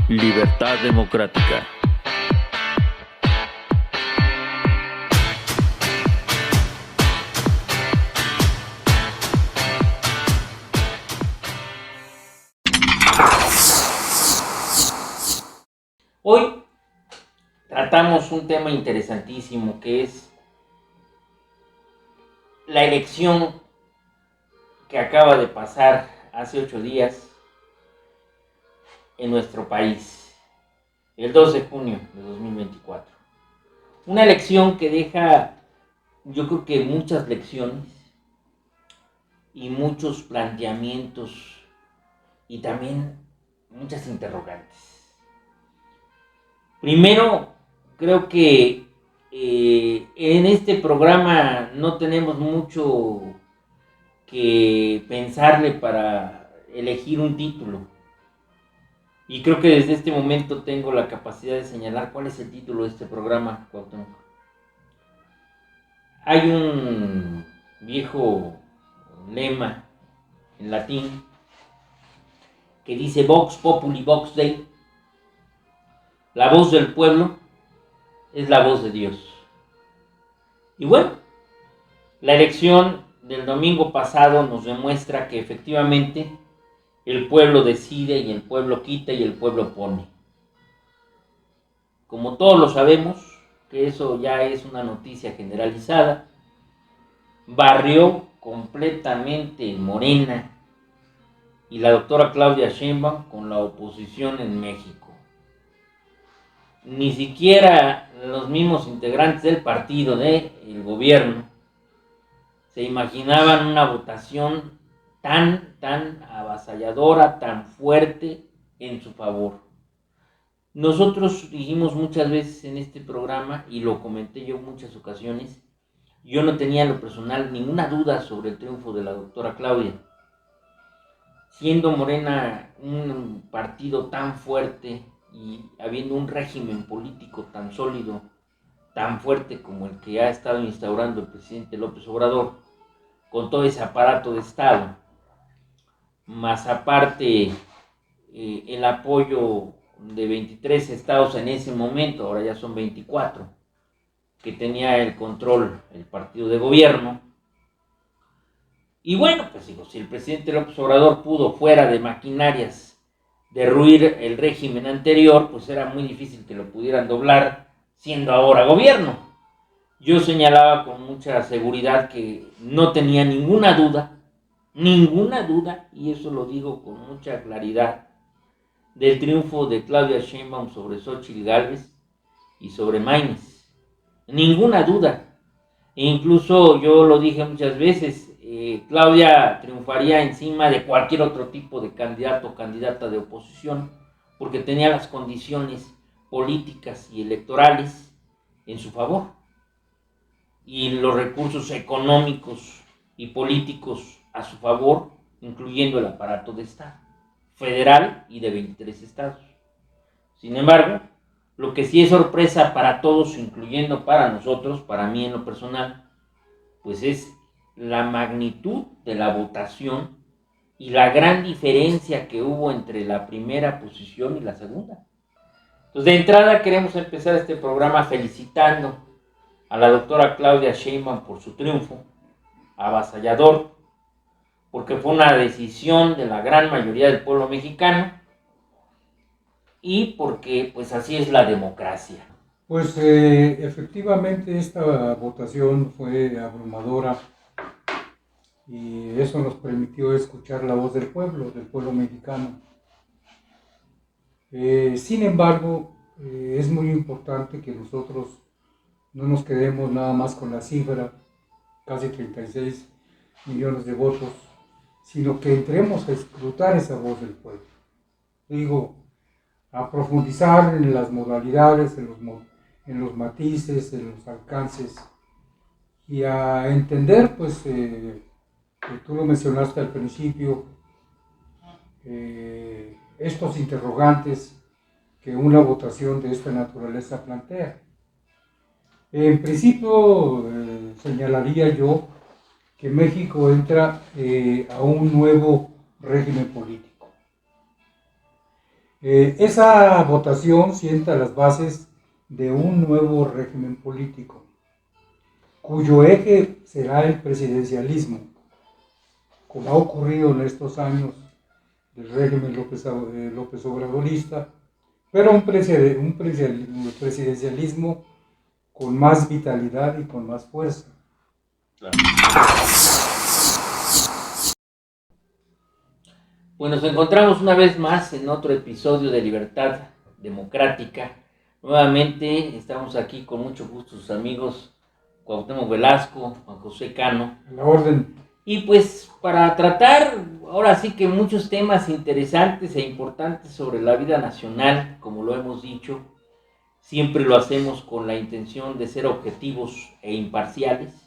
Libertad Democrática. Hoy tratamos un tema interesantísimo que es la elección que acaba de pasar hace 8 días en nuestro país, el 2 de junio de 2024. Una elección que deja, yo creo que muchas lecciones y muchos planteamientos y también muchas interrogantes. Primero, creo que en este programa no tenemos mucho que pensarle para elegir un título. Y creo que desde este momento tengo la capacidad de señalar cuál es el título de este programa, Cuauhtémoc. Hay un viejo lema en latín que dice Vox Populi Vox Dei. La voz del pueblo es la voz de Dios. Y bueno, la elección del domingo pasado nos demuestra que efectivamente el pueblo decide y el pueblo quita y el pueblo pone. Como todos lo sabemos, que eso ya es una noticia generalizada, barrió completamente Morena y la doctora Claudia Sheinbaum con la oposición en México. Ni siquiera los mismos integrantes del partido del gobierno se imaginaban una votación tan avasalladora, tan fuerte en su favor. Nosotros dijimos muchas veces en este programa, y lo comenté yo en muchas ocasiones, yo no tenía en lo personal ninguna duda sobre el triunfo de la doctora Claudia. Siendo Morena un partido tan fuerte y habiendo un régimen político tan sólido, tan fuerte como el que ha estado instaurando el presidente López Obrador, con todo ese aparato de Estado, más aparte el apoyo de 23 estados en ese momento, ahora ya son 24, que tenía el control el partido de gobierno. Y bueno, pues digo, si el presidente López Obrador pudo, fuera de maquinarias, derruir el régimen anterior, pues era muy difícil que lo pudieran doblar siendo ahora gobierno. Yo señalaba con mucha seguridad que no tenía ninguna duda, y eso lo digo con mucha claridad, del triunfo de Claudia Sheinbaum sobre Xóchitl Gálvez y sobre Maínez. Ninguna duda. E incluso yo lo dije muchas veces, Claudia triunfaría encima de cualquier otro tipo de candidato o candidata de oposición, porque tenía las condiciones políticas y electorales en su favor, y los recursos económicos y políticos a su favor, incluyendo el aparato de Estado, federal y de 23 estados. Sin embargo, lo que sí es sorpresa para todos, incluyendo para nosotros, para mí en lo personal, pues es la magnitud de la votación y la gran diferencia que hubo entre la primera posición y la segunda. Entonces, de entrada queremos empezar este programa felicitando a la doctora Claudia Sheinbaum por su triunfo avasallador, porque fue una decisión de la gran mayoría del pueblo mexicano y porque pues así es la democracia. Pues efectivamente esta votación fue abrumadora y eso nos permitió escuchar la voz del pueblo mexicano. Sin embargo, es muy importante que nosotros no nos quedemos nada más con la cifra, casi 36 millones de votos, sino que entremos a escrutar esa voz del pueblo. Digo, a profundizar en las modalidades, en los matices, en los alcances, y a entender, pues, que tú lo mencionaste al principio, estos interrogantes que una votación de esta naturaleza plantea. En principio, señalaría yo que México entra a un nuevo régimen político. Esa votación sienta las bases de un nuevo régimen político, cuyo eje será el presidencialismo, como ha ocurrido en estos años del régimen López Obradorista, pero un presidencialismo con más vitalidad y con más fuerza. Claro. Pues nos encontramos una vez más en otro episodio de Libertad Democrática. Nuevamente estamos aquí con mucho gusto sus amigos Cuauhtémoc Velasco, Juan José Cano. A la orden. Y pues para tratar ahora sí que muchos temas interesantes e importantes sobre la vida nacional, como lo hemos dicho, siempre lo hacemos con la intención de ser objetivos e imparciales.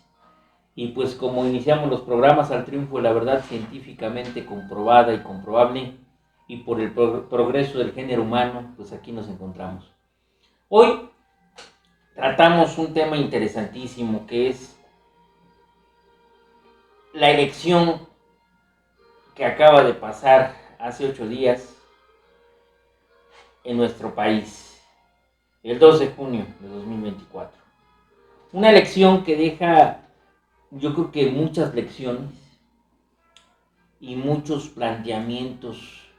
Y pues como iniciamos los programas al triunfo de la verdad científicamente comprobada y comprobable, y por el progreso del género humano, pues aquí nos encontramos. Hoy tratamos un tema interesantísimo que es la elección que acaba de pasar hace 8 días en nuestro país, el 2 de junio de 2024. Una elección que deja, yo creo que muchas lecciones y muchos planteamientos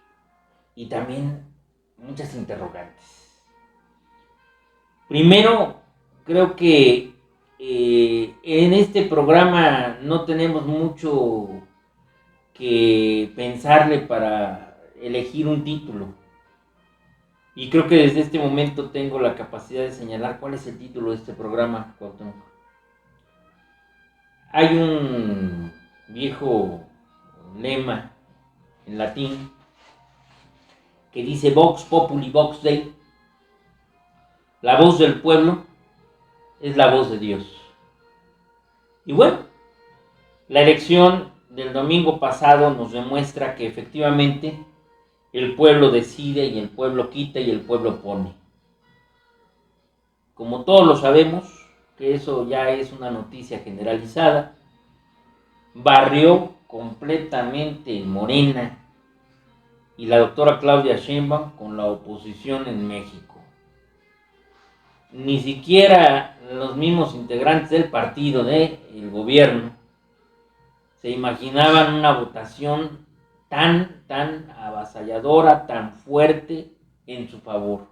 y también muchas interrogantes. Primero, creo que en este programa no tenemos mucho que pensarle para elegir un título. Y creo que desde este momento tengo la capacidad de señalar cuál es el título de este programa, Cuauhtémoc. Hay un viejo lema en latín que dice Vox Populi Vox Dei. La voz del pueblo es la voz de Dios. Y bueno, la elección del domingo pasado nos demuestra que efectivamente el pueblo decide y el pueblo quita y el pueblo pone. Como todos lo sabemos, que eso ya es una noticia generalizada, barrió completamente Morena y la doctora Claudia Sheinbaum con la oposición en México. Ni siquiera los mismos integrantes del partido del gobierno se imaginaban una votación tan avasalladora, tan fuerte en su favor.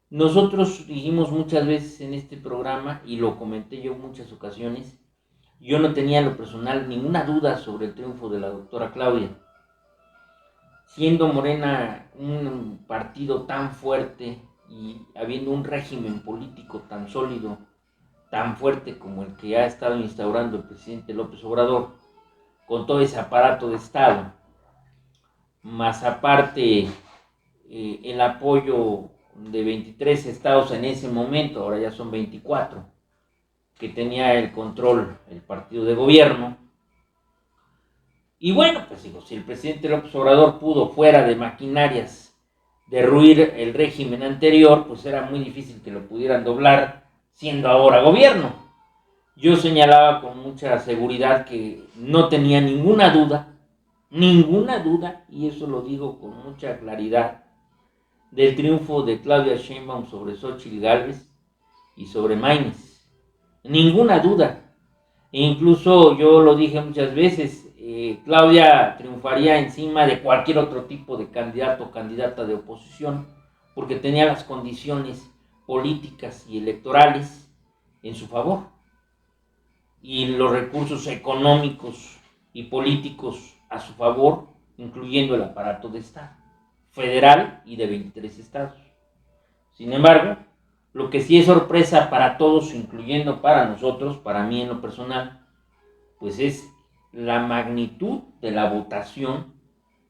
Nosotros dijimos muchas veces en este programa, y lo comenté yo en muchas ocasiones, yo no tenía en lo personal ninguna duda sobre el triunfo de la doctora Claudia. Siendo Morena un partido tan fuerte y habiendo un régimen político tan sólido, tan fuerte como el que ha estado instaurando el presidente López Obrador, con todo ese aparato de Estado, más aparte el apoyo de 23 estados en ese momento, ahora ya son 24, que tenía el control el partido de gobierno. Y bueno, pues digo, si el presidente López Obrador pudo, fuera de maquinarias, derruir el régimen anterior, pues era muy difícil que lo pudieran doblar siendo ahora gobierno. Yo señalaba con mucha seguridad que no tenía ninguna duda, y eso lo digo con mucha claridad, del triunfo de Claudia Sheinbaum sobre Xóchitl Gálvez y sobre Maynes. Ninguna duda. E incluso yo lo dije muchas veces, Claudia triunfaría encima de cualquier otro tipo de candidato o candidata de oposición, porque tenía las condiciones políticas y electorales en su favor, y los recursos económicos y políticos a su favor, incluyendo el aparato de Estado, federal y de 23 estados. Sin embargo, lo que sí es sorpresa para todos, incluyendo para nosotros, para mí en lo personal, pues es la magnitud de la votación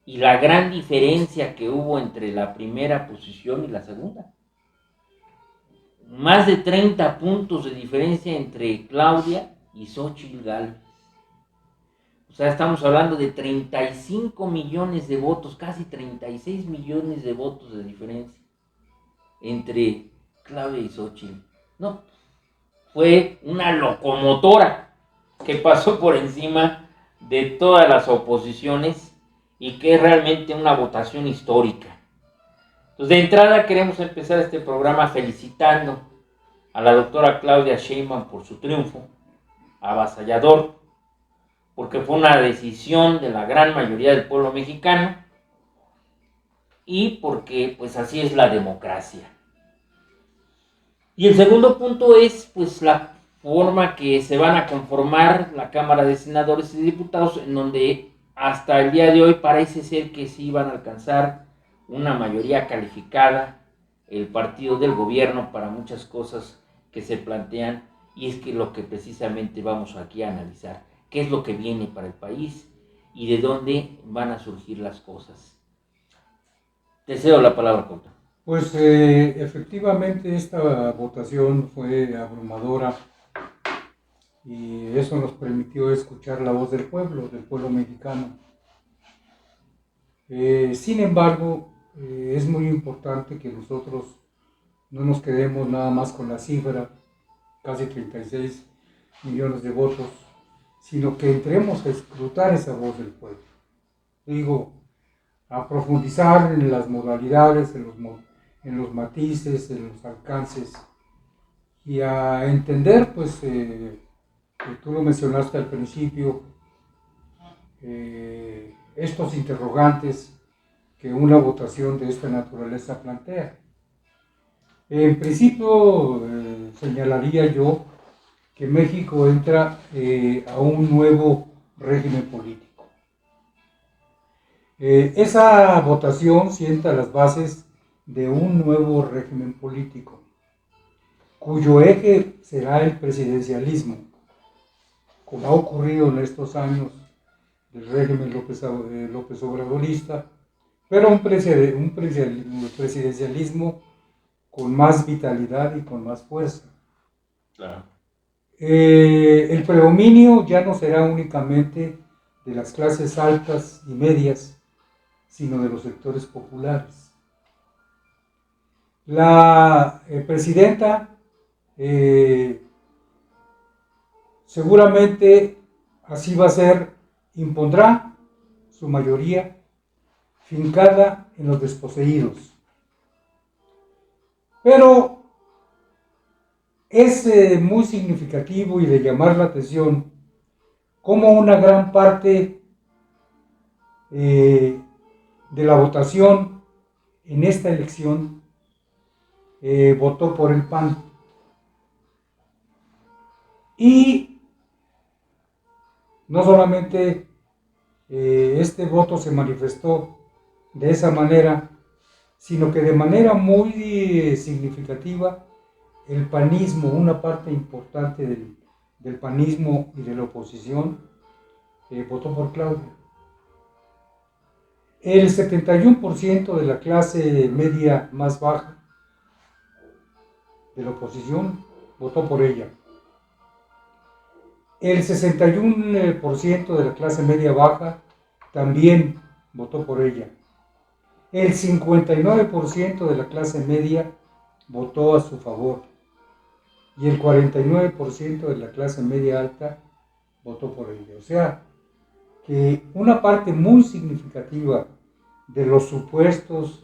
y la gran diferencia que hubo entre la primera posición y la segunda. Más de 30 puntos de diferencia entre Claudia y Xóchitl Gálvez. O sea, estamos hablando de 35 millones de votos, casi 36 millones de votos de diferencia entre Claudia y Xóchitl. No, fue una locomotora que pasó por encima de todas las oposiciones y que es realmente una votación histórica. Entonces, de entrada queremos empezar este programa felicitando a la doctora Claudia Sheinbaum por su triunfo avasallador, porque fue una decisión de la gran mayoría del pueblo mexicano y porque pues así es la democracia. Y el segundo punto es pues la forma que se van a conformar la Cámara de Senadores y Diputados, en donde hasta el día de hoy parece ser que sí van a alcanzar una mayoría calificada el partido del gobierno para muchas cosas que se plantean, y es que lo que precisamente vamos aquí a analizar, qué es lo que viene para el país y de dónde van a surgir las cosas. Te cedo la palabra, Couto. Pues efectivamente esta votación fue abrumadora y eso nos permitió escuchar la voz del pueblo mexicano. Sin embargo, es muy importante que nosotros no nos quedemos nada más con la cifra, casi 36 millones de votos, sino que entremos a escrutar esa voz del pueblo. Digo, a profundizar en las modalidades, en los matices, en los alcances, y a entender, pues, que tú lo mencionaste al principio, estos interrogantes que una votación de esta naturaleza plantea. En principio, señalaría yo que México entra a un nuevo régimen político. Esa votación sienta las bases de un nuevo régimen político, cuyo eje será el presidencialismo, como ha ocurrido en estos años del régimen López Obradorista, pero un presidencialismo con más vitalidad y con más fuerza. Claro. El predominio ya no será únicamente de las clases altas y medias, sino de los sectores populares. La presidenta seguramente así va a ser, impondrá su mayoría fincada en los desposeídos. Pero es muy significativo y de llamar la atención cómo una gran parte de la votación en esta elección votó por el PAN. Y no solamente este voto se manifestó de esa manera, sino que de manera muy significativa el panismo, una parte importante del panismo y de la oposición, votó por Claudia. El 71% de la clase media más baja de la oposición votó por ella. El 61% de la clase media baja también votó por ella. El 59% de la clase media votó a su favor. Y el 49% de la clase media alta votó por ella. O sea, que una parte muy significativa de los supuestos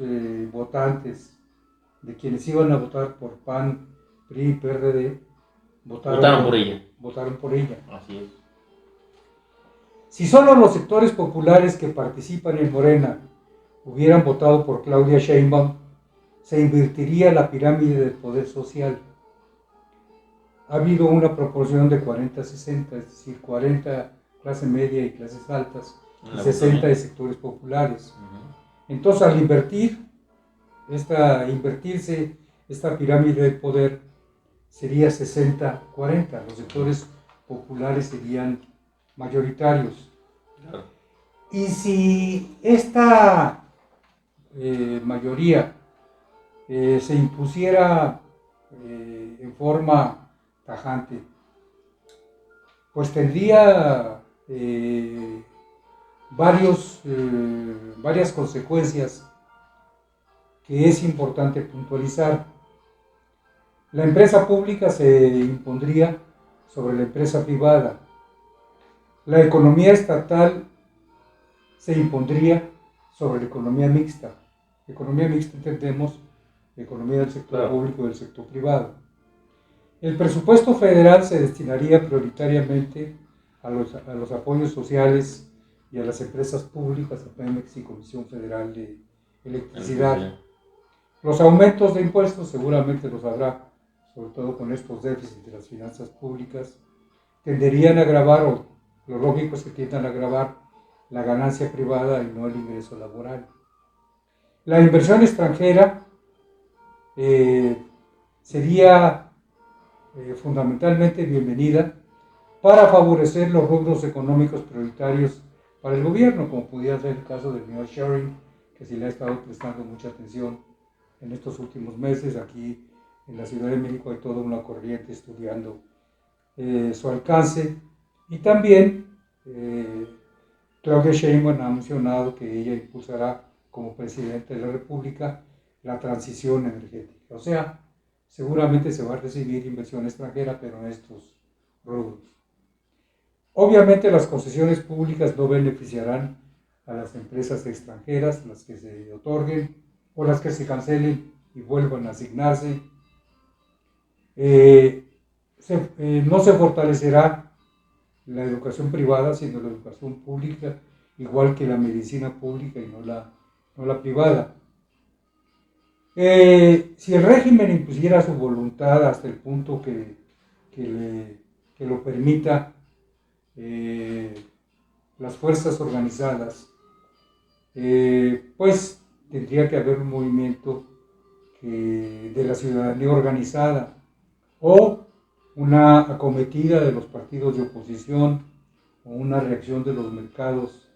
votantes, de quienes iban a votar por PAN, PRI y PRD, votaron por ella. Así es. Si solo los sectores populares que participan en Morena hubieran votado por Claudia Sheinbaum, se invertiría la pirámide del poder social. Ha habido una proporción de 40-60, es decir, 40 clase media y clases altas, y 60 de sectores populares. Entonces, al invertirse esta pirámide del poder, sería 60-40, los sectores populares serían mayoritarios. Claro. Y si esta mayoría se impusiera en forma tajante, pues tendría varias consecuencias que es importante puntualizar. La empresa pública se impondría sobre la empresa privada. La economía estatal se impondría sobre la economía mixta. Economía mixta entendemos economía del sector Claro. público y del sector privado. El presupuesto federal se destinaría prioritariamente a los apoyos sociales y a las empresas públicas, a Pemex y Comisión Federal de Electricidad. Los aumentos de impuestos seguramente los habrá, sobre todo con estos déficits de las finanzas públicas, tenderían a agravar, o lo lógico es que tiendan a agravar la ganancia privada y no el ingreso laboral. La inversión extranjera sería fundamentalmente bienvenida para favorecer los rubros económicos prioritarios para el gobierno, como pudiera ser el caso del nearshoring, que se le ha estado prestando mucha atención en estos últimos meses. Aquí en la Ciudad de México hay toda una corriente estudiando su alcance, y también Claudia Sheinbaum ha mencionado que ella impulsará como presidenta de la República la transición energética. O sea, seguramente se va a recibir inversión extranjera, pero en estos rubros. Obviamente las concesiones públicas no beneficiarán a las empresas extranjeras, las que se otorguen o las que se cancelen y vuelvan a asignarse. No se fortalecerá la educación privada, sino la educación pública, igual que la medicina pública y no la privada. Si el régimen impusiera su voluntad hasta el punto que lo permita las fuerzas organizadas, pues tendría que haber un movimiento de la ciudadanía organizada o una acometida de los partidos de oposición o una reacción de los mercados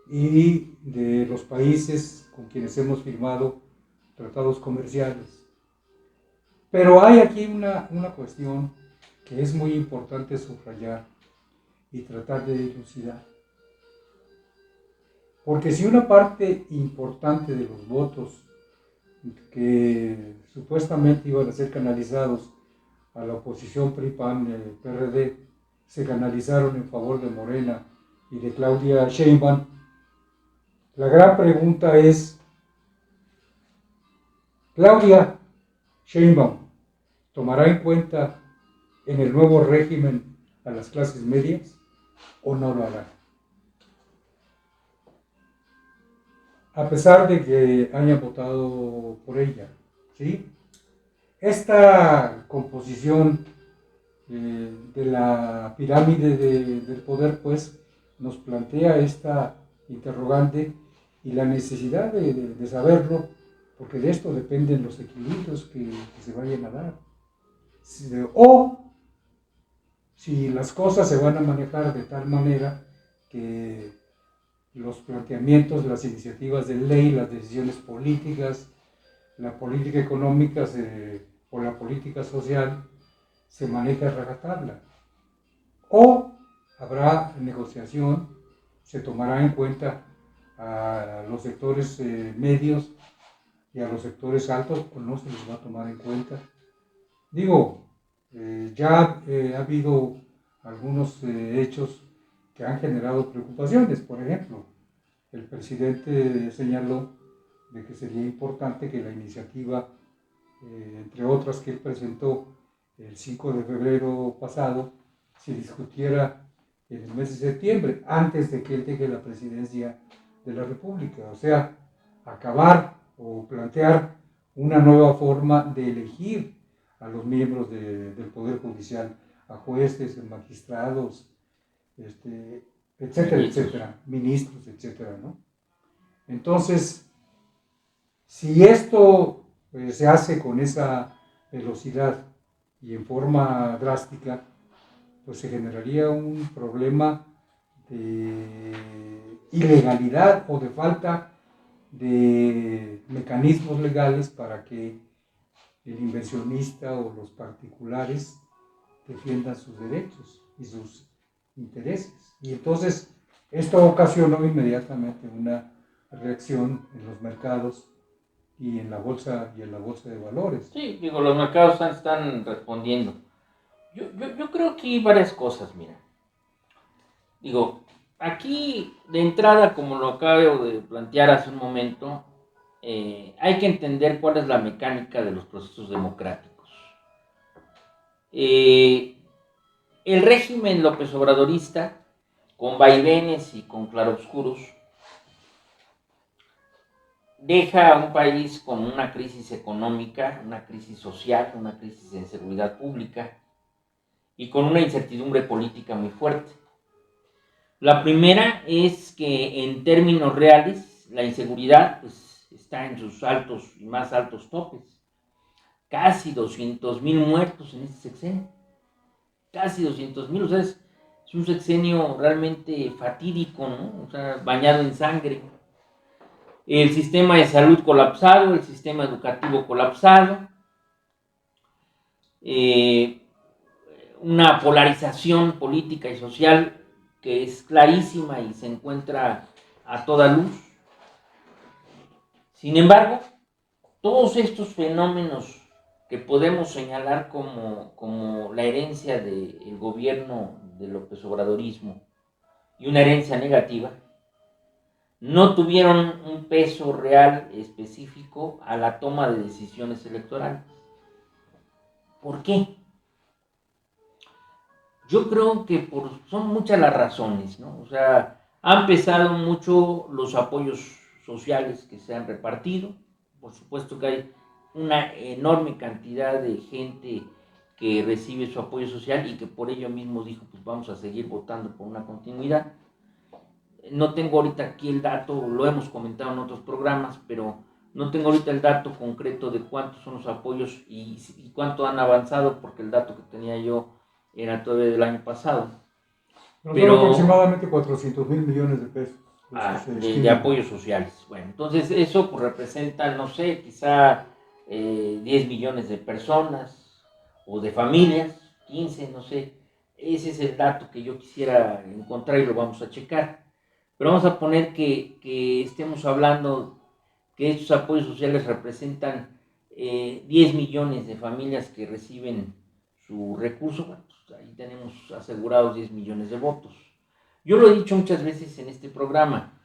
y de los países con quienes hemos firmado tratados comerciales. Pero hay aquí una cuestión que es muy importante subrayar y tratar de dilucidar. Porque si una parte importante de los votos que supuestamente iban a ser canalizados a la oposición PRI-PAN, PRD, se canalizaron en favor de Morena y de Claudia Sheinbaum, la gran pregunta es: ¿Claudia Sheinbaum tomará en cuenta en el nuevo régimen a las clases medias o no lo hará? A pesar de que hayan votado por ella, ¿sí? Esta composición de la pirámide del poder, pues, nos plantea esta interrogante y la necesidad de saberlo, porque de esto dependen los equilibrios que se vayan a dar. O si las cosas se van a manejar de tal manera que los planteamientos, las iniciativas de ley, las decisiones políticas, la política económica o la política social se maneja a rajatabla. O habrá negociación, se tomará en cuenta a los sectores medios y a los sectores altos, o no se les va a tomar en cuenta. Digo, ya ha habido algunos hechos que han generado preocupaciones. Por ejemplo, el presidente señaló de que sería importante que la iniciativa, entre otras que él presentó el 5 de febrero pasado, se discutiera en el mes de septiembre, antes de que él deje la presidencia de la República. O sea, acabar o plantear una nueva forma de elegir a los miembros del Poder Judicial, a jueces, magistrados, etcétera, etcétera, ministros, etcétera, ¿no? Entonces, si esto se hace con esa velocidad y en forma drástica, pues se generaría un problema de ilegalidad o de falta de mecanismos legales para que el inversionista o los particulares defiendan sus derechos y sus intereses. Y entonces esto ocasionó inmediatamente una reacción en los mercados y en la bolsa de valores. Sí, digo, los mercados están respondiendo. Yo creo que hay varias cosas, mira. Digo, aquí de entrada, como lo acabo de plantear hace un momento, hay que entender cuál es la mecánica de los procesos democráticos. El régimen López Obradorista, con vaivenes y con claroscuros, deja a un país con una crisis económica, una crisis social, una crisis de seguridad pública y con una incertidumbre política muy fuerte. La primera es que en términos reales la inseguridad pues, está en sus altos y más altos topes. Casi 200,000 muertos en este sexenio. Casi 200,000, o sea, es un sexenio realmente fatídico, ¿no? O sea, bañado en sangre. El sistema de salud colapsado, el sistema educativo colapsado, eh, una polarización política y social que es clarísima y se encuentra a toda luz. Sin embargo, todos estos fenómenos que podemos señalar como la herencia del gobierno del López Obradorismo y una herencia negativa, no tuvieron un peso real específico a la toma de decisiones electorales. ¿Por qué? Yo creo que son muchas las razones, ¿no? O sea, han pesado mucho los apoyos sociales que se han repartido. Por supuesto que hay una enorme cantidad de gente que recibe su apoyo social y que por ello mismo dijo, pues vamos a seguir votando por una continuidad. No tengo ahorita aquí el dato, lo hemos comentado en otros programas, pero no tengo ahorita el dato concreto de cuántos son los apoyos y cuánto han avanzado, porque el dato que tenía yo era todavía del año pasado. Pero son aproximadamente 400,000 millones de pesos. De apoyos sociales. Bueno, entonces eso pues, representa, no sé, quizá 10 millones de personas o de familias, 15, no sé. Ese es el dato que yo quisiera encontrar y lo vamos a checar. Pero vamos a poner que estemos hablando que estos apoyos sociales representan 10 millones de familias que reciben su recurso. Bueno, pues ahí tenemos asegurados 10 millones de votos. Yo lo he dicho muchas veces en este programa.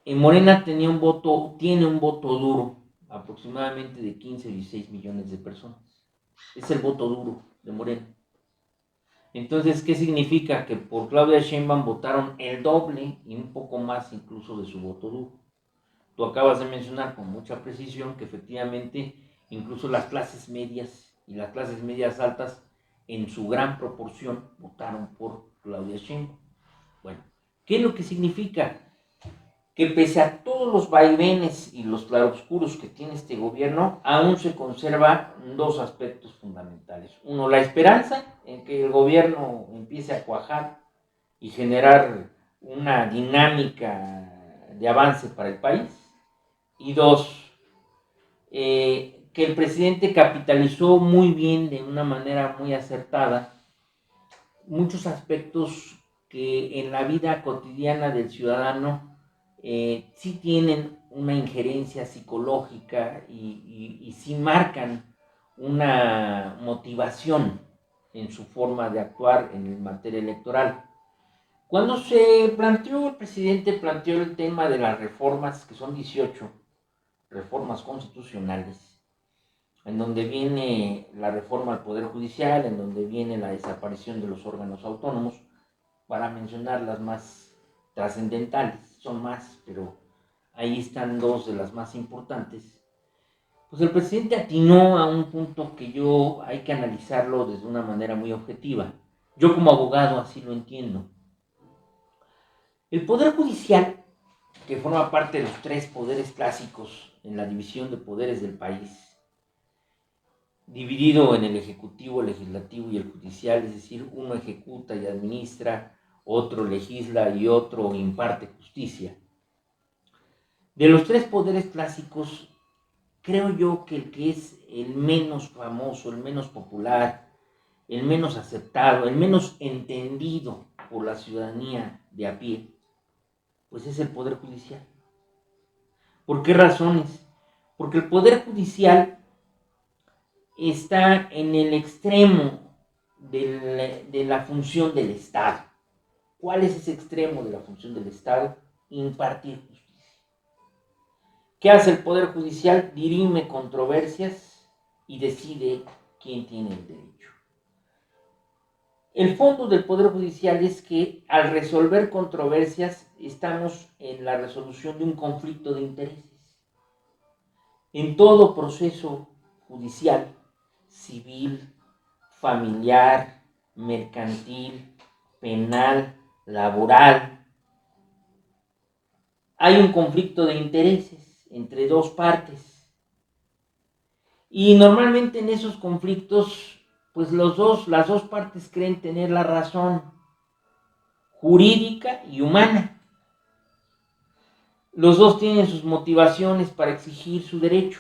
En Morena tiene un voto duro, aproximadamente de 15 o 16 millones de personas. Es el voto duro de Morena. Entonces, ¿qué significa? Que por Claudia Sheinbaum votaron el doble y un poco más incluso de su voto duro. Tú acabas de mencionar con mucha precisión que efectivamente incluso las clases medias y las clases medias altas en su gran proporción votaron por Claudia Sheinbaum. Bueno, ¿qué es lo que significa? Que pese a todos los vaivenes y los claroscuros que tiene este gobierno, aún se conserva dos aspectos fundamentales. Uno, la esperanza en que el gobierno empiece a cuajar y generar una dinámica de avance para el país. Y dos, que el presidente capitalizó muy bien, de una manera muy acertada, muchos aspectos que en la vida cotidiana del ciudadano sí tienen una injerencia psicológica y sí marcan una motivación en su forma de actuar en materia electoral. Cuando el presidente planteó el tema de las reformas, que son 18 reformas constitucionales, en donde viene la reforma al Poder Judicial, en donde viene la desaparición de los órganos autónomos, para mencionar las más trascendentales, son más, pero ahí están dos de las más importantes. Pues el presidente atinó a un punto que hay que analizarlo desde una manera muy objetiva. Yo como abogado así lo entiendo. El Poder Judicial, que forma parte de los tres poderes clásicos en la división de poderes del país, dividido en el ejecutivo, el legislativo y el judicial, es decir, uno ejecuta y administra, otro legisla y otro imparte justicia. De los tres poderes clásicos, creo yo que el que es el menos famoso, el menos popular, el menos aceptado, el menos entendido por la ciudadanía de a pie, pues es el Poder Judicial. ¿Por qué razones? Porque el Poder Judicial está en el extremo de la función del Estado. ¿Cuál es ese extremo de la función del Estado? Impartir justicia. ¿Qué hace el Poder Judicial? Dirime controversias y decide quién tiene el derecho. El fondo del Poder Judicial es que al resolver controversias estamos en la resolución de un conflicto de intereses. En todo proceso judicial, civil, familiar, mercantil, penal, laboral, hay un conflicto de intereses entre dos partes. Y normalmente en esos conflictos, pues las dos partes creen tener la razón jurídica y humana. Los dos tienen sus motivaciones para exigir su derecho,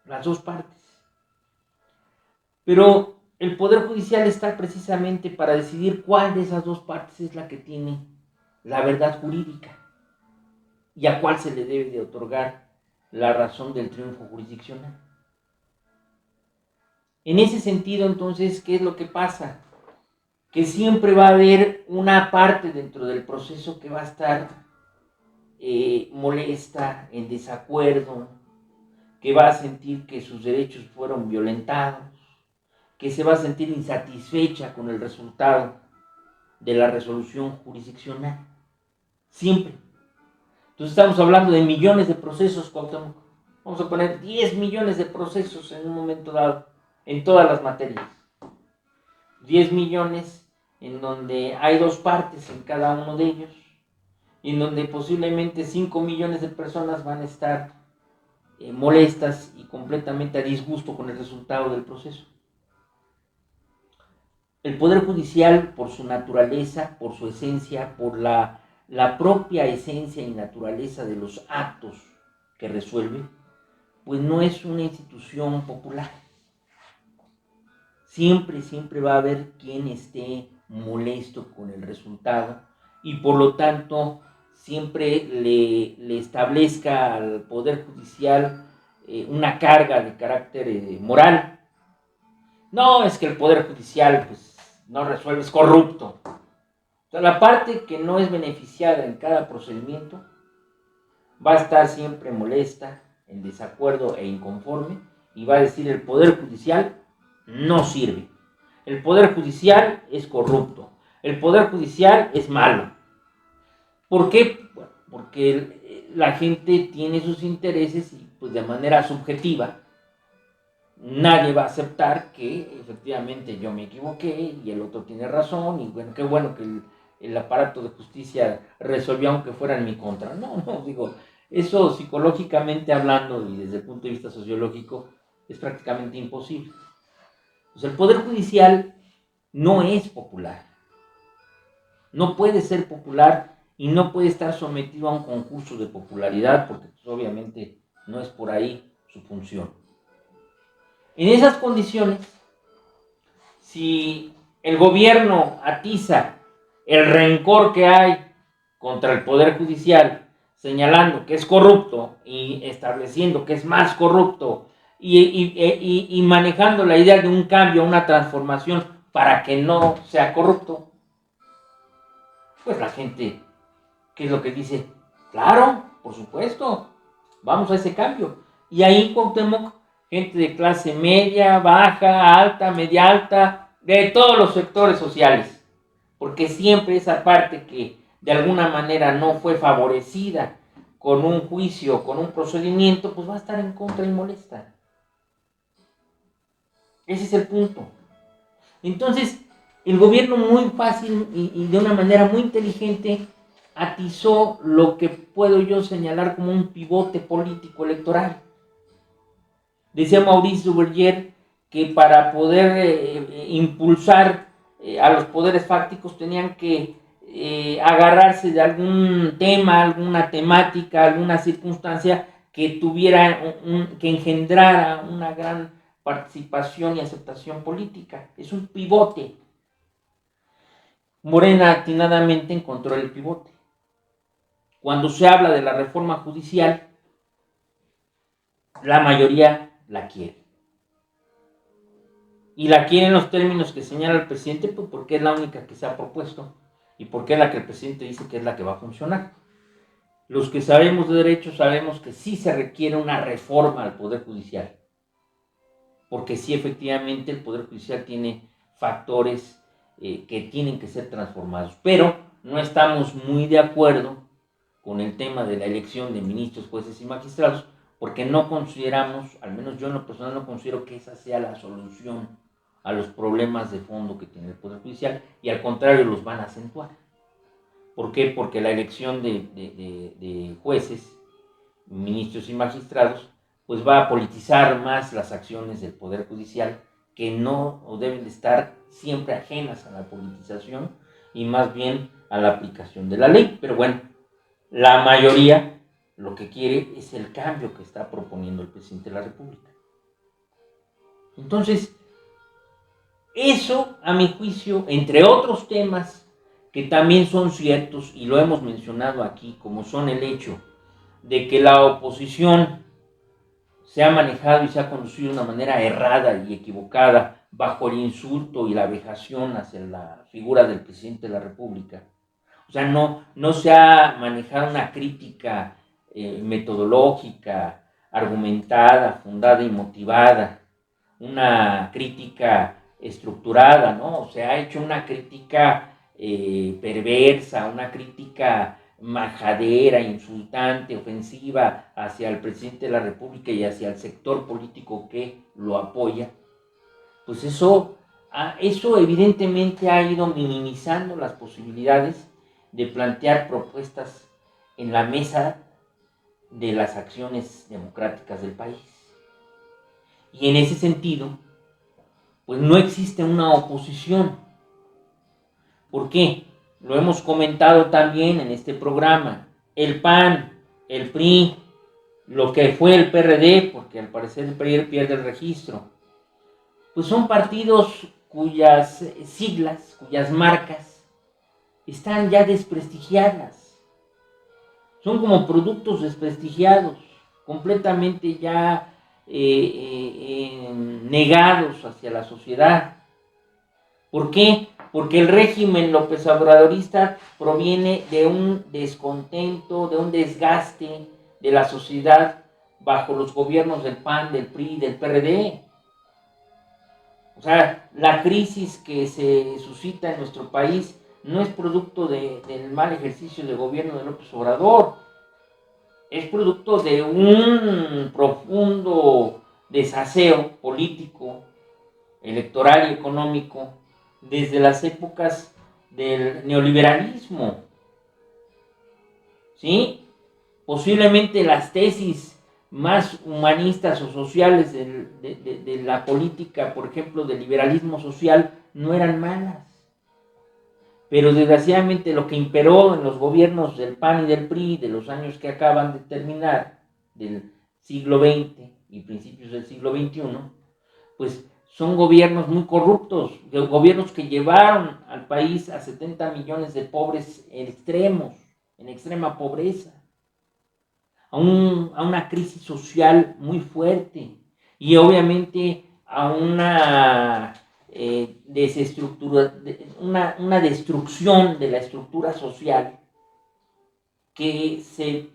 las dos partes. Pero el Poder Judicial está precisamente para decidir cuál de esas dos partes es la que tiene la verdad jurídica y a cuál se le debe de otorgar la razón del triunfo jurisdiccional. En ese sentido, entonces, ¿qué es lo que pasa? Que siempre va a haber una parte dentro del proceso que va a estar molesta, en desacuerdo, que va a sentir que sus derechos fueron violentados, que se va a sentir insatisfecha con el resultado de la resolución jurisdiccional. Siempre. Entonces estamos hablando de millones de procesos, Cuauhtémoc. Vamos a poner 10 millones de procesos en un momento dado, en todas las materias. 10 millones en donde hay dos partes en cada uno de ellos, y en donde posiblemente 5 millones de personas van a estar molestas y completamente a disgusto con el resultado del proceso. El Poder Judicial, por su naturaleza, por su esencia, por la propia esencia y naturaleza de los actos que resuelve, pues no es una institución popular. Siempre va a haber quien esté molesto con el resultado y por lo tanto siempre le establezca al Poder Judicial una carga de carácter moral. No, es que el Poder Judicial pues, no resuelve, es corrupto. O sea, la parte que no es beneficiada en cada procedimiento va a estar siempre molesta, en desacuerdo e inconforme, y va a decir el Poder Judicial no sirve. El Poder Judicial es corrupto. El Poder Judicial es malo. ¿Por qué? Bueno, porque la gente tiene sus intereses y pues de manera subjetiva nadie va a aceptar que efectivamente yo me equivoqué y el otro tiene razón y bueno, qué bueno que el aparato de justicia resolvió aunque fuera en mi contra. No, digo, eso psicológicamente hablando y desde el punto de vista sociológico es prácticamente imposible. Pues el Poder Judicial no es popular. No puede ser popular y no puede estar sometido a un concurso de popularidad porque pues, obviamente no es por ahí su función. En esas condiciones, si el gobierno atiza el rencor que hay contra el Poder Judicial, señalando que es corrupto y estableciendo que es más corrupto y manejando la idea de un cambio, una transformación para que no sea corrupto, pues la gente, ¿qué es lo que dice? Claro, por supuesto, vamos a ese cambio. Y ahí Cuauhtémoc, gente de clase media, baja, alta, media alta, de todos los sectores sociales, porque siempre esa parte que de alguna manera no fue favorecida con un juicio, con un procedimiento, pues va a estar en contra y molesta. Ese es el punto. Entonces, el gobierno muy fácil y de una manera muy inteligente atizó lo que puedo yo señalar como un pivote político electoral. Decía Maurice Duverger que para poder impulsar a los poderes fácticos tenían que agarrarse de algún tema, alguna temática, alguna circunstancia que tuviera, que engendrara una gran participación y aceptación política. Es un pivote. Morena atinadamente encontró el pivote. Cuando se habla de la reforma judicial, la mayoría la quiere. Y la quiere en los términos que señala el presidente, pues porque es la única que se ha propuesto y porque es la que el presidente dice que es la que va a funcionar. Los que sabemos de derecho sabemos que sí se requiere una reforma al Poder Judicial, porque sí, efectivamente, el Poder Judicial tiene factores que tienen que ser transformados, pero no estamos muy de acuerdo con el tema de la elección de ministros, jueces y magistrados, porque no consideramos, al menos yo en lo personal no considero que esa sea la solución a los problemas de fondo que tiene el Poder Judicial, y al contrario los van a acentuar. ¿Por qué? Porque la elección de jueces, ministros y magistrados, pues va a politizar más las acciones del Poder Judicial, que no o deben de estar siempre ajenas a la politización y más bien a la aplicación de la ley. Pero bueno, la mayoría lo que quiere es el cambio que está proponiendo el presidente de la República. Entonces, eso, a mi juicio, entre otros temas que también son ciertos y lo hemos mencionado aquí, como son el hecho de que la oposición se ha manejado y se ha conducido de una manera errada y equivocada bajo el insulto y la vejación hacia la figura del presidente de la República. O sea, no se ha manejado una crítica metodológica, argumentada, fundada y motivada, una crítica estructurada, ¿no? Se ha hecho una crítica perversa, una crítica majadera, insultante, ofensiva hacia el presidente de la República y hacia el sector político que lo apoya. Pues eso evidentemente ha ido minimizando las posibilidades de plantear propuestas en la mesa de las acciones democráticas del país. Y en ese sentido, pues no existe una oposición. ¿Por qué? Lo hemos comentado también en este programa. El PAN, el PRI, lo que fue el PRD, porque al parecer el PRI pierde el registro, pues son partidos cuyas siglas, cuyas marcas están ya desprestigiadas. Son como productos desprestigiados, completamente ya negados hacia la sociedad. ¿Por qué? Porque el régimen López Obradorista proviene de un descontento, de un desgaste de la sociedad bajo los gobiernos del PAN, del PRI, del PRD. O sea, la crisis que se suscita en nuestro país no es producto del mal ejercicio del gobierno de López Obrador, es producto de un profundo desaseo político, electoral y económico desde las épocas del neoliberalismo. ¿Sí? Posiblemente las tesis más humanistas o sociales de la política, por ejemplo, del liberalismo social, no eran malas. Pero desgraciadamente lo que imperó en los gobiernos del PAN y del PRI de los años que acaban de terminar, del siglo XX y principios del siglo XXI, pues son gobiernos muy corruptos, gobiernos que llevaron al país a 70 millones de pobres extremos, en extrema pobreza, a una crisis social muy fuerte y obviamente a una una destrucción de la estructura social que se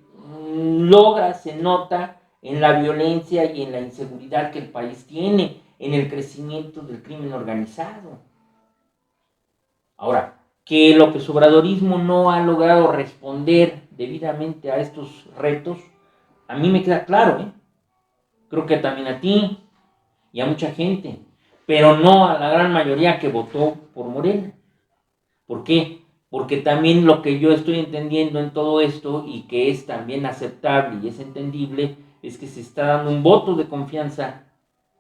logra, se nota en la violencia y en la inseguridad que el país tiene, en el crecimiento del crimen organizado. Ahora, que el López Obradorismo no ha logrado responder debidamente a estos retos, a mí me queda claro, creo que también a ti y a mucha gente, pero no a la gran mayoría que votó por Morena. ¿Por qué? Porque también lo que yo estoy entendiendo en todo esto y que es también aceptable y es entendible es que se está dando un voto de confianza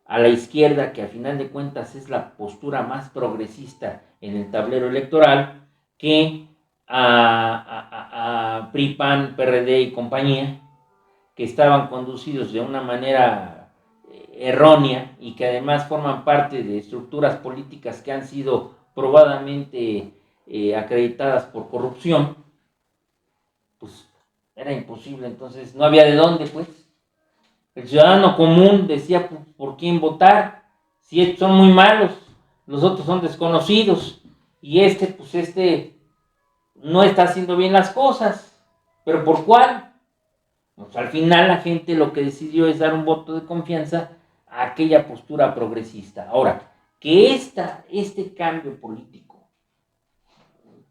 a la izquierda, que a final de cuentas es la postura más progresista en el tablero electoral, que a PRI, PAN, PRD y compañía, que estaban conducidos de una manera errónea y que además forman parte de estructuras políticas que han sido probadamente acreditadas por corrupción. Pues era imposible, entonces no había de dónde, pues. El ciudadano común decía por quién votar, si estos son muy malos, los otros son desconocidos, y este no está haciendo bien las cosas. ¿Pero por cuál? Pues al final la gente lo que decidió es dar un voto de confianza a aquella postura progresista. Ahora, que este cambio político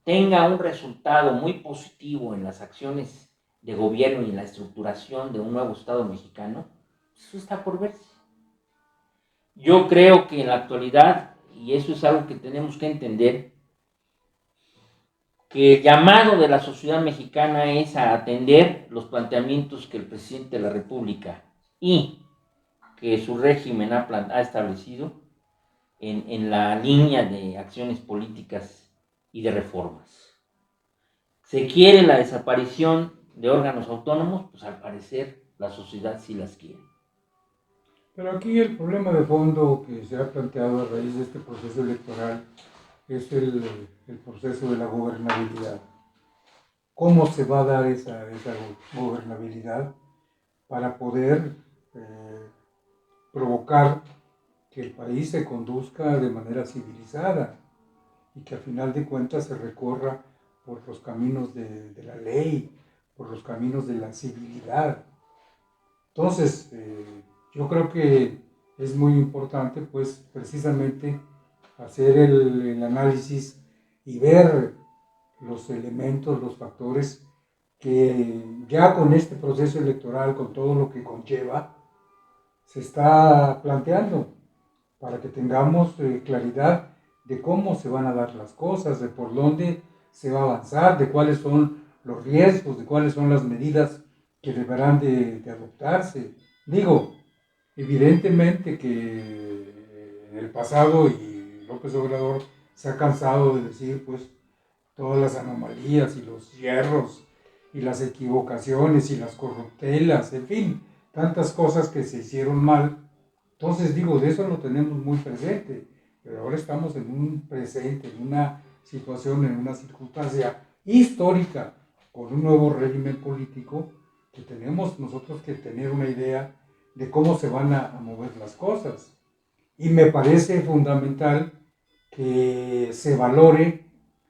tenga un resultado muy positivo en las acciones de gobierno y en la estructuración de un nuevo Estado mexicano, eso está por verse. Yo creo que en la actualidad, y eso es algo que tenemos que entender, que el llamado de la sociedad mexicana es a atender los planteamientos que el presidente de la República y que su régimen ha establecido en la línea de acciones políticas y de reformas. ¿Se quiere la desaparición de órganos autónomos? Pues al parecer la sociedad sí las quiere. Pero aquí el problema de fondo que se ha planteado a raíz de este proceso electoral es el proceso de la gobernabilidad. ¿Cómo se va a dar esa gobernabilidad para poder provocar que el país se conduzca de manera civilizada y que al final de cuentas se recorra por los caminos de la ley, por los caminos de la civilidad? Entonces, yo creo que es muy importante, pues, precisamente hacer el análisis y ver los elementos, los factores que ya con este proceso electoral, con todo lo que conlleva, se está planteando para que tengamos claridad de cómo se van a dar las cosas, de por dónde se va a avanzar, de cuáles son los riesgos, de cuáles son las medidas que deberán de adoptarse. Digo, evidentemente que en el pasado, y López Obrador se ha cansado de decir, pues, todas las anomalías y los hierros y las equivocaciones y las corruptelas, en fin, tantas cosas que se hicieron mal. Entonces digo, de eso lo tenemos muy presente, pero ahora estamos en un presente, en una situación, en una circunstancia histórica, con un nuevo régimen político, que tenemos nosotros que tener una idea de cómo se van a mover las cosas. Y me parece fundamental que se valore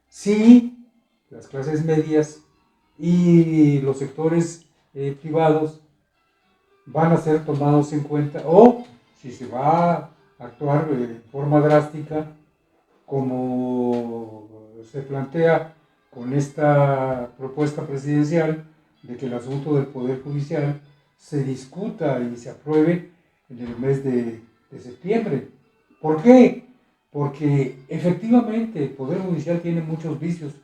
si las clases medias y los sectores privados van a ser tomados en cuenta, o si se va a actuar de forma drástica como se plantea con esta propuesta presidencial de que el asunto del Poder Judicial se discuta y se apruebe en el mes de septiembre. ¿Por qué? Porque efectivamente el Poder Judicial tiene muchos vicios.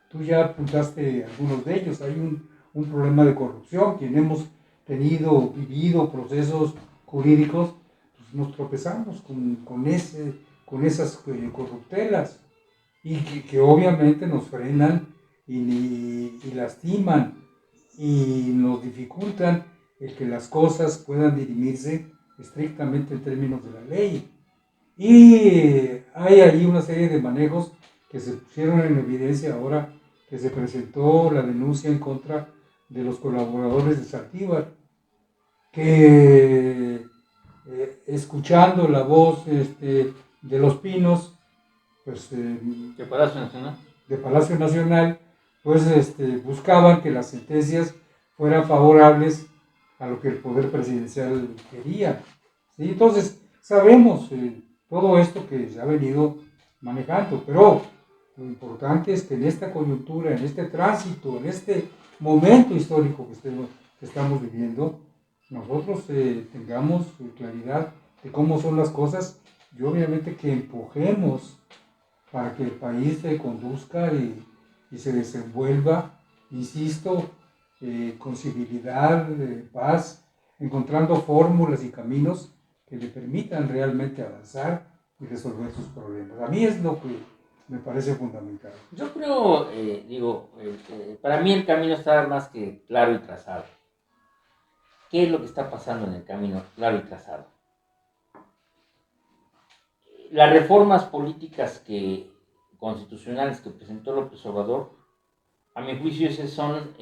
Tú ya apuntaste algunos de ellos. Hay un problema de corrupción. Quien hemos vivido procesos jurídicos, pues nos tropezamos con esas corruptelas y que obviamente nos frenan y lastiman y nos dificultan el que las cosas puedan dirimirse estrictamente en términos de la ley. Y hay ahí una serie de manejos que se pusieron en evidencia ahora que se presentó la denuncia en contra de los colaboradores de Saldívar, que escuchando la voz de los Pinos, pues ¿De Palacio Nacional? de Palacio Nacional, pues buscaban que las sentencias fueran favorables a lo que el poder presidencial quería. ¿Sí? Entonces, sabemos todo esto que se ha venido manejando, pero lo importante es que en esta coyuntura, en este tránsito, en este momento histórico que estamos viviendo, nosotros tengamos claridad de cómo son las cosas y obviamente que empujemos para que el país se conduzca y se desenvuelva, insisto, con civilidad, paz, encontrando fórmulas y caminos que le permitan realmente avanzar y resolver sus problemas. A mí es lo que me parece fundamental. Yo creo, para mí el camino está más que claro y trazado. ¿Qué es lo que está pasando en el camino claro y trazado? Las reformas políticas constitucionales que presentó López Obrador, a mi juicio, esas son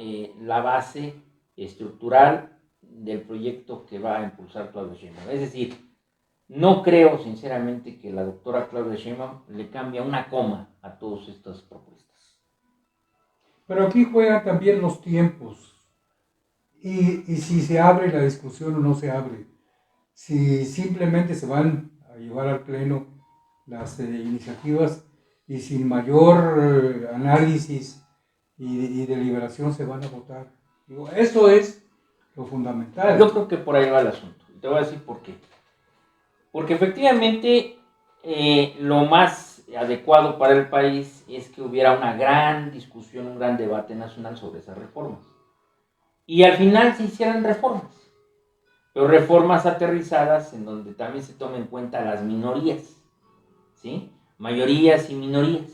la base estructural del proyecto que va a impulsar Claudia Sheinbaum. Es decir, no creo sinceramente que la doctora Claudia Sheinbaum le cambie una coma a todas estas propuestas. Pero aquí juegan también los tiempos. Y si se abre la discusión o no se abre, si simplemente se van a llevar al Pleno las iniciativas y sin mayor análisis y deliberación se van a votar. Digo, eso es lo fundamental. Yo creo que por ahí va el asunto. Te voy a decir por qué. Porque efectivamente lo más adecuado para el país es que hubiera una gran discusión, un gran debate nacional sobre esas reformas. Y al final se hicieran reformas, pero reformas aterrizadas en donde también se tomen en cuenta las minorías, ¿sí? Mayorías y minorías,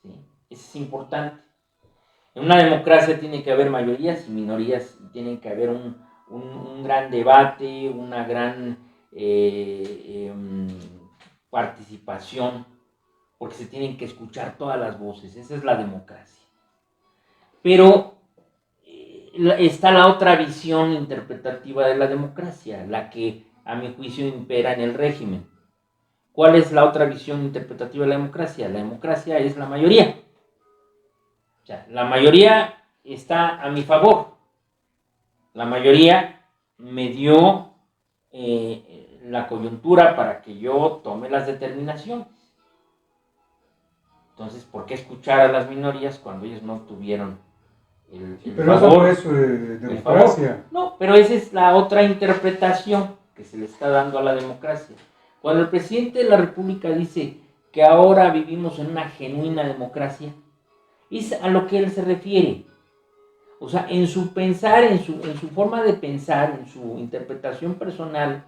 ¿sí? Eso es importante. En una democracia tiene que haber mayorías y minorías, y tiene que haber un gran debate, una gran participación, porque se tienen que escuchar todas las voces. Esa es la democracia. Pero está la otra visión interpretativa de la democracia, la que a mi juicio impera en el régimen. ¿Cuál es la otra visión interpretativa de la democracia? La democracia es la mayoría. O sea, la mayoría está a mi favor. La mayoría me dio la coyuntura para que yo tome las determinaciones. Entonces, ¿por qué escuchar a las minorías cuando ellos no tuvieron el pero favor? Eso no es democracia. No, pero esa es la otra interpretación que se le está dando a la democracia. Cuando el presidente de la República dice que ahora vivimos en una genuina democracia, es a lo que él se refiere. O sea, en su pensar, en su forma de pensar, en su interpretación personal,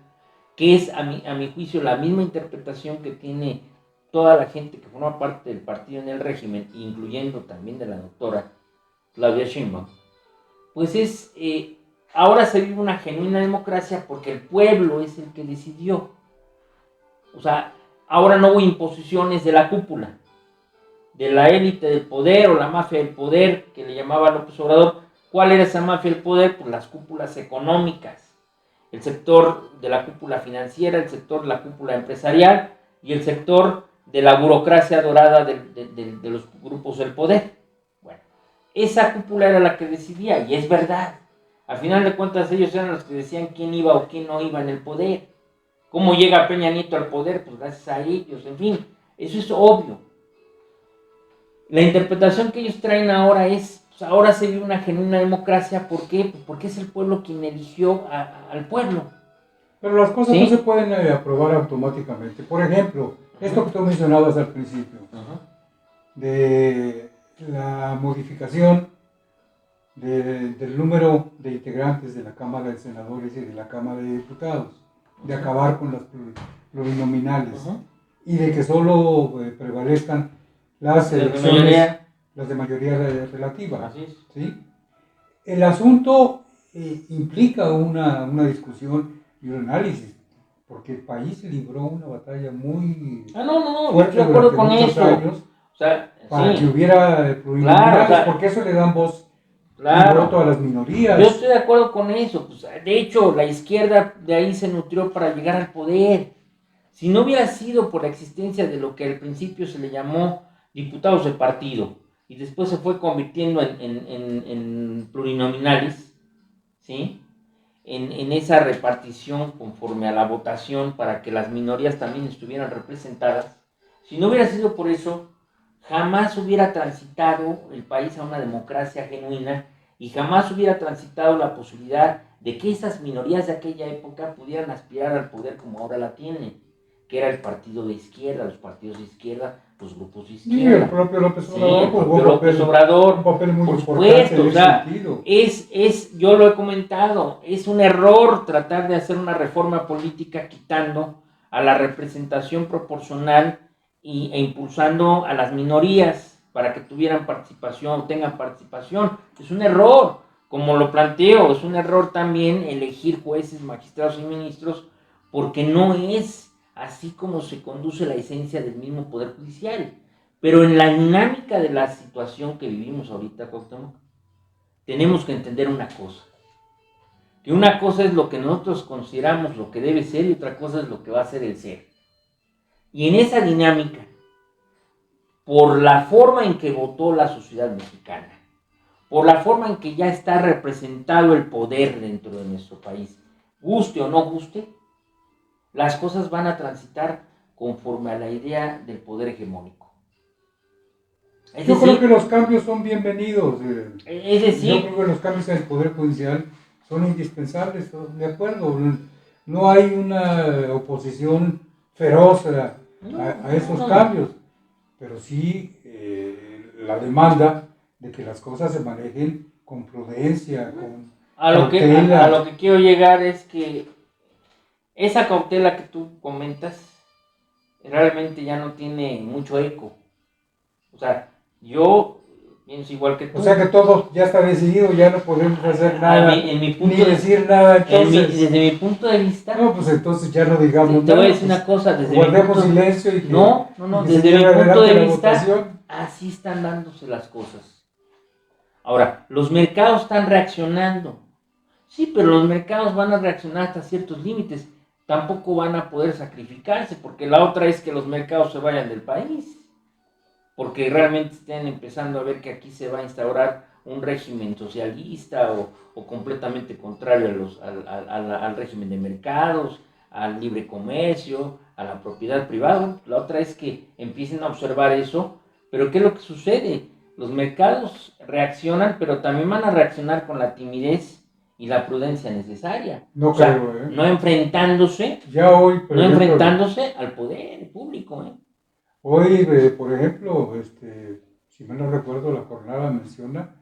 que es a mi juicio la misma interpretación que tiene toda la gente que forma parte del partido en el régimen, incluyendo también de la doctora Claudia Sheinbaum, pues es, ahora se vive una genuina democracia porque el pueblo es el que decidió. O sea, ahora no hubo imposiciones de la cúpula, de la élite del poder o la mafia del poder que le llamaba López Obrador. ¿Cuál era esa mafia del poder? Pues las cúpulas económicas, el sector de la cúpula financiera, el sector de la cúpula empresarial y el sector de la burocracia dorada de los grupos del poder. Bueno, esa cúpula era la que decidía, y es verdad. Al final de cuentas ellos eran los que decían quién iba o quién no iba en el poder. ¿Cómo llega Peña Nieto al poder? Pues gracias a ellos, en fin, eso es obvio. La interpretación que ellos traen ahora es, pues ahora se vive una genuina democracia. ¿Por qué? Pues porque es el pueblo quien eligió al pueblo. Pero las cosas ¿Sí? no se pueden aprobar automáticamente. Por ejemplo, esto que tú mencionabas al principio, de la modificación del número de integrantes de la Cámara de Senadores y de la Cámara de Diputados, de acabar con las plurinominales y de que solo prevalezcan las elecciones, las de mayoría relativa. Así es. ¿Sí? El asunto implica una discusión y un análisis, porque el país libró una batalla muy fuerte yo estoy de acuerdo con muchos eso. años O sea, para sí, que hubiera plurinominales, claro, o sea, porque eso le dan voz y claro. voto a las minorías. Yo estoy de acuerdo con eso. Pues, de hecho, la izquierda de ahí se nutrió para llegar al poder. Si no hubiera sido por la existencia de lo que al principio se le llamó diputados de partido y después se fue convirtiendo en plurinominales, ¿sí? En esa repartición conforme a la votación para que las minorías también estuvieran representadas, si no hubiera sido por eso, jamás hubiera transitado el país a una democracia genuina y jamás hubiera transitado la posibilidad de que esas minorías de aquella época pudieran aspirar al poder como ahora la tienen, que era el partido de izquierda, los partidos de izquierda, los grupos de izquierda. Sí, el propio López Obrador, un papel muy por importante supuesto, en o sea, ese sentido. yo lo he comentado, es un error tratar de hacer una reforma política quitando a la representación proporcional e impulsando a las minorías para que tuvieran participación o tengan participación. Es un error, como lo planteo, es un error también elegir jueces, magistrados y ministros, porque no es así como se conduce la esencia del mismo Poder Judicial. Pero en la dinámica de la situación que vivimos ahorita, Cuauhtémoc, tenemos que entender una cosa. Que una cosa es lo que nosotros consideramos lo que debe ser y otra cosa es lo que va a ser el ser. Y en esa dinámica, por la forma en que votó la sociedad mexicana, por la forma en que ya está representado el poder dentro de nuestro país, guste o no guste, las cosas van a transitar conforme a la idea del poder hegemónico. Yo creo que los cambios son bienvenidos. Es decir, yo creo que los cambios en el Poder Judicial son indispensables, de acuerdo. No hay una oposición feroz a esos cambios, pero sí la demanda de que las cosas se manejen con prudencia, con a lo que quiero llegar es que esa cautela que tú comentas realmente ya no tiene mucho eco. O sea, yo pienso igual que tú. O sea que todo ya está decidido, ya no podemos hacer nada, ni decir nada. Entonces, desde mi punto de vista... No, pues entonces ya no digamos nada. Te voy a decir una cosa. Guardemos silencio y que... No, desde mi punto de vista, así están dándose las cosas. Ahora, los mercados están reaccionando. Sí, pero los mercados van a reaccionar hasta ciertos límites. Tampoco van a poder sacrificarse, porque la otra es que los mercados se vayan del país. Porque realmente estén empezando a ver que aquí se va a instaurar un régimen socialista o completamente contrario al régimen de mercados, al libre comercio, a la propiedad privada. La otra es que empiecen a observar eso, pero ¿qué es lo que sucede? Los mercados reaccionan, pero también van a reaccionar con la timidez y la prudencia necesaria. No creo, no enfrentándose, al poder público, Hoy, por ejemplo, si mal no recuerdo, la jornada menciona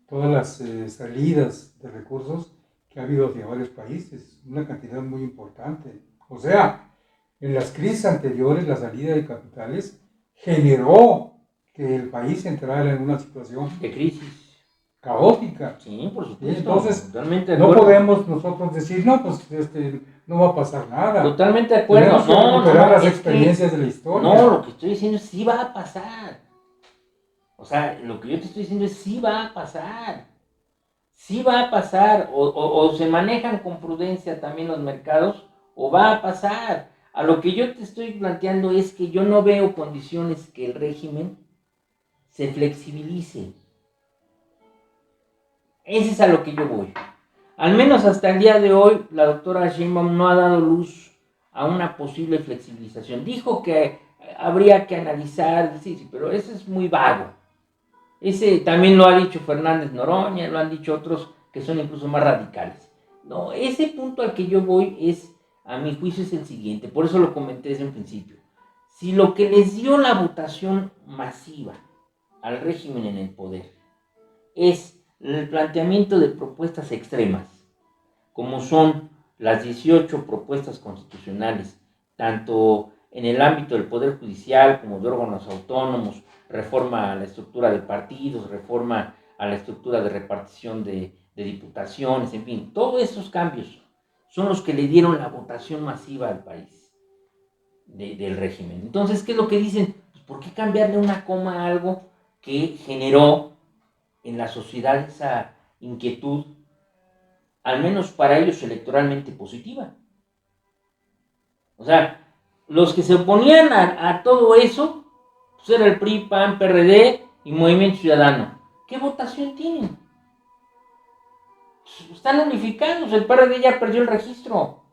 todas las salidas de recursos que ha habido hacia varios países, una cantidad muy importante. O sea, en las crisis anteriores, la salida de capitales generó que el país entrara en una situación de crisis caótica. Sí, por supuesto. Entonces, no podemos nosotros decir, no, pues no va a pasar nada. Totalmente de acuerdo. Tenemos que recuperar las experiencias de la historia. No, lo que estoy diciendo es sí va a pasar. O sea, lo que yo te estoy diciendo es sí va a pasar. Sí va a pasar. O se manejan con prudencia también los mercados, o va a pasar. A lo que yo te estoy planteando es que yo no veo condiciones que el régimen se flexibilice. Ese es a lo que yo voy. Al menos hasta el día de hoy, la doctora Sheinbaum no ha dado luz a una posible flexibilización. Dijo que habría que analizar, sí, pero eso es muy vago. Ese también lo ha dicho Fernández Noroña, lo han dicho otros que son incluso más radicales. No, ese punto al que yo voy es, a mi juicio, es el siguiente. Por eso lo comenté desde un principio. Si lo que les dio la votación masiva al régimen en el poder es el planteamiento de propuestas extremas, como son las 18 propuestas constitucionales, tanto en el ámbito del Poder Judicial como de órganos autónomos, reforma a la estructura de partidos, reforma a la estructura de repartición de diputaciones, en fin, todos esos cambios son los que le dieron la votación masiva al país del régimen. Entonces, ¿qué es lo que dicen? Pues, ¿por qué cambiarle una coma a algo que generó en la sociedad esa inquietud, al menos para ellos electoralmente positiva? O sea, los que se oponían a todo eso, pues era el PRI, PAN, PRD y Movimiento Ciudadano. ¿Qué votación tienen? Pues están unificados, el PRD ya perdió el registro.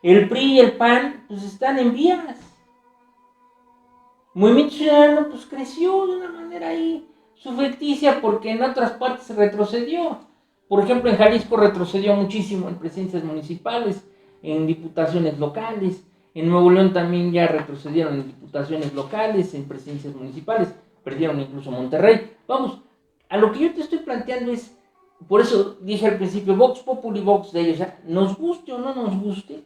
El PRI y el PAN, pues están en vías. Movimiento Ciudadano, pues creció de una manera ahí subjeticia, porque en otras partes se retrocedió. Por ejemplo, en Jalisco retrocedió muchísimo en presidencias municipales, en diputaciones locales. En Nuevo León también ya retrocedieron en diputaciones locales, en presidencias municipales. Perdieron incluso Monterrey. Vamos, a lo que yo te estoy planteando es, por eso dije al principio, Vox Populi Vox Dei, o sea, nos guste o no nos guste,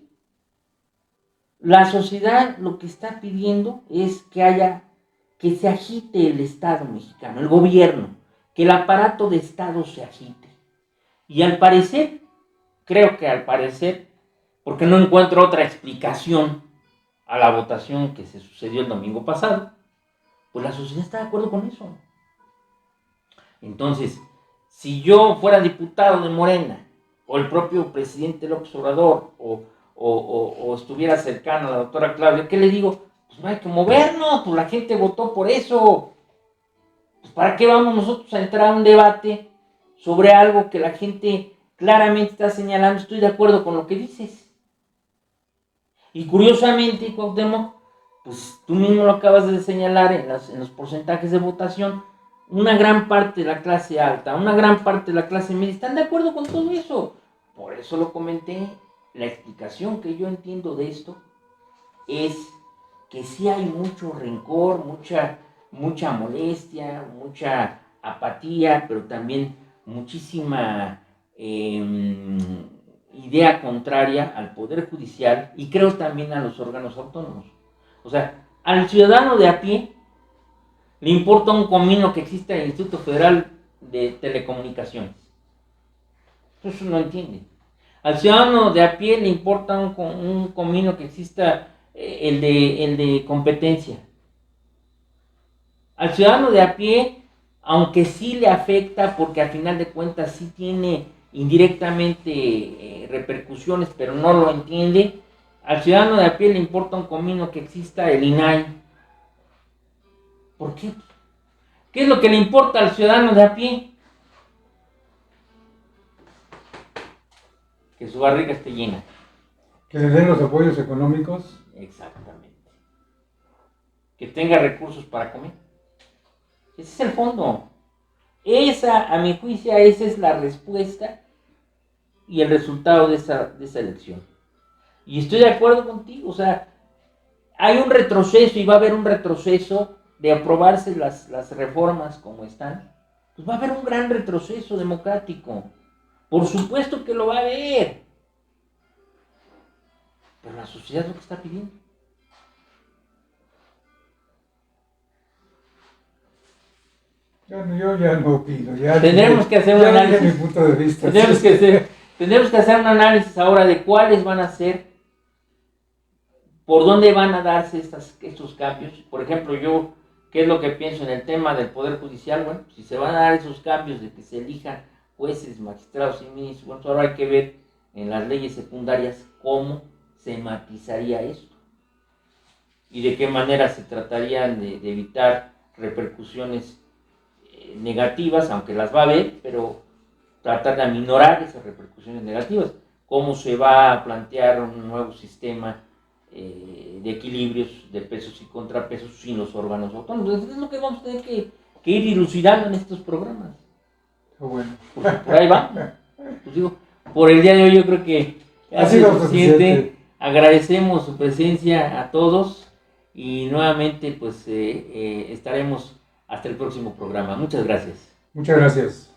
la sociedad lo que está pidiendo es que se agite el Estado mexicano, el gobierno, que el aparato de Estado se agite. Y al parecer, porque no encuentro otra explicación a la votación que se sucedió el domingo pasado, pues la sociedad está de acuerdo con eso. Entonces, si yo fuera diputado de Morena, o el propio presidente López Obrador, o estuviera cercano a la doctora Claudia, ¿qué le digo? Pues no hay que movernos, pues la gente votó por eso. Pues ¿para qué vamos nosotros a entrar a un debate sobre algo que la gente claramente está señalando. Estoy de acuerdo con lo que dices. Y curiosamente, Cuauhtémoc, pues tú mismo lo acabas de señalar en los porcentajes de votación, una gran parte de la clase alta, una gran parte de la clase media están de acuerdo con todo eso. Por eso lo comenté. La explicación que yo entiendo de esto es que sí hay mucho rencor, mucha molestia, mucha apatía, pero también muchísima idea contraria al Poder Judicial y creo también a los órganos autónomos. O sea, al ciudadano de a pie le importa un comino que exista el Instituto Federal de Telecomunicaciones. Eso no entiende. Al ciudadano de a pie le importa un comino que exista el de competencia. Al ciudadano de a pie, aunque sí le afecta, porque al final de cuentas sí tiene indirectamente repercusiones, pero no lo entiende, al ciudadano de a pie le importa un comino que exista el INAI. ¿Por qué? ¿Qué es lo que le importa al ciudadano de a pie? Que su barriga esté llena. Que le den los apoyos económicos. Exactamente. Que tenga recursos para comer. Ese es el fondo. Esa, a mi juicio, esa es la respuesta y el resultado de esa elección. Y estoy de acuerdo contigo, o sea, hay un retroceso y va a haber un retroceso de aprobarse las reformas como están. Pues va a haber un gran retroceso democrático. Por supuesto que lo va a haber. Pero la sociedad es lo que está pidiendo. Yo ya no opino. Tendremos que hacer un análisis. Mi punto de vista. Tendremos que hacer un análisis ahora de cuáles van a ser, por dónde van a darse estos cambios. Por ejemplo, yo, ¿qué es lo que pienso en el tema del Poder Judicial? Bueno, si se van a dar esos cambios de que se elijan jueces, magistrados y ministros, bueno, ahora hay que ver en las leyes secundarias cómo se matizaría esto y de qué manera se tratarían de evitar repercusiones negativas, aunque las va a haber, pero tratar de aminorar esas repercusiones negativas. Cómo se va a plantear un nuevo sistema de equilibrios de pesos y contrapesos sin los órganos autónomos. Es lo que vamos a tener que ir dilucidando en estos programas. Bueno. Por ahí va. Pues digo, por el día de hoy yo creo que ha sido suficiente. Agradecemos su presencia a todos y nuevamente pues estaremos hasta el próximo programa. Muchas gracias. Muchas gracias.